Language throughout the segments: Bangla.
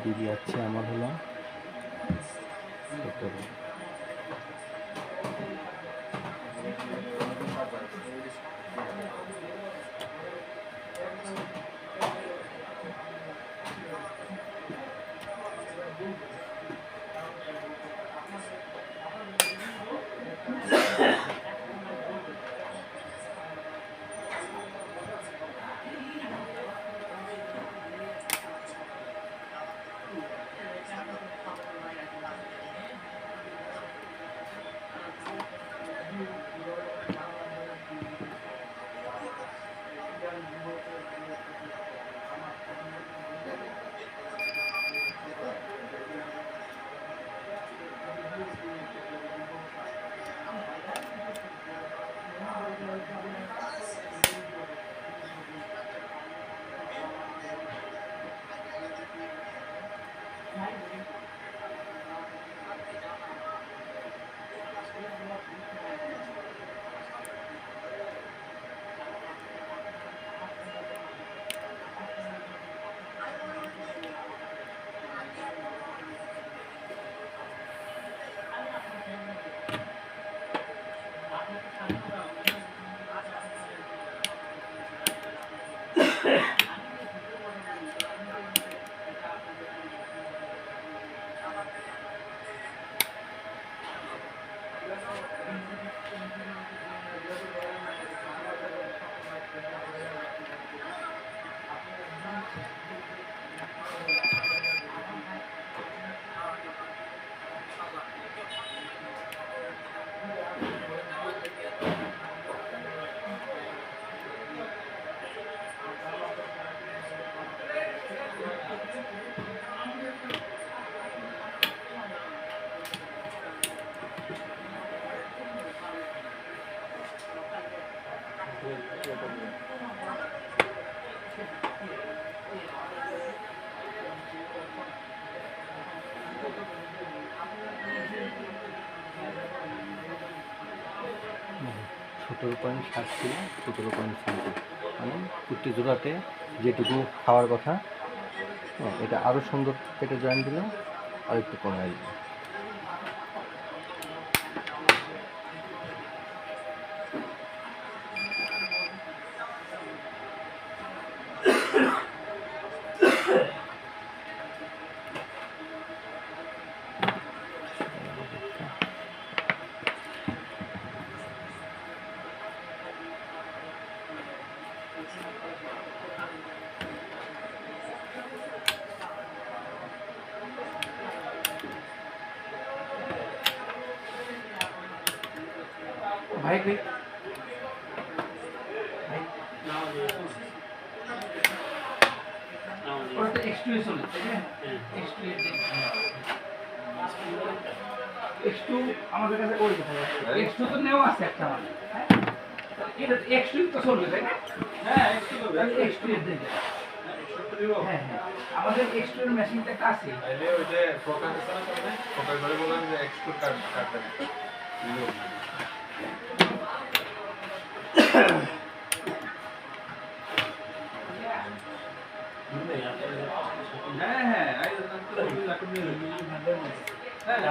ডিবি আছে আমার হলো 17। $17.7 ছিল 17.7, মানে প্রতি জোড়াতে যেটুকু খাওয়ার কথা, এটা আরও সুন্দর পেটে জয়েন দিলে আর একটু কমে আসবে। ভাই ভাই ওটা এক্সট্রুশন চলেছে, হ্যাঁ X2 আমাদের কাছে ওই কোথায় আছে, X2 তো নেওয়া আছে একটা আমাদের, হ্যাঁ এটা X2 তো চলবে তাই না? হ্যাঁ X2 চলবে, X2 এর দিকে হ্যাঁ হ্যাঁ আমাদের X2 এর মেশিনটা একটা আছে, তাইলে ওই যে ফোকাস আছে না, সামনে ফোকাস ধরে বললাম যে X2 কাট দেন। হ্যাঁ হ্যাঁ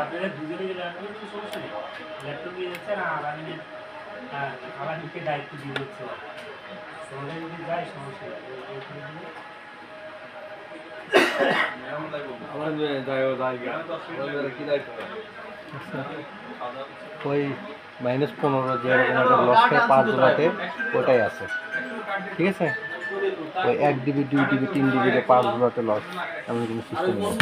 আপনারা দুজনে গেলে আনবেন তো সমস্যা নেই, ল্যাপটপ নিয়ে যাচ্ছেন আর আমি আমাদেরকে দায়িত্ব দিয়ে দিচ্ছে, তোমাদের যদি যাই সমস্যা নেই। ওই -15 যে এরকম একটা লস খায় 5 জোড়াতে, ওটাই আছে, ঠিক আছে? ওই 1 ডিবি 2 ডিবি 3 ডিবিতে 5 জোড়াতে লস, এমন কোনো সিস্টেম নেই।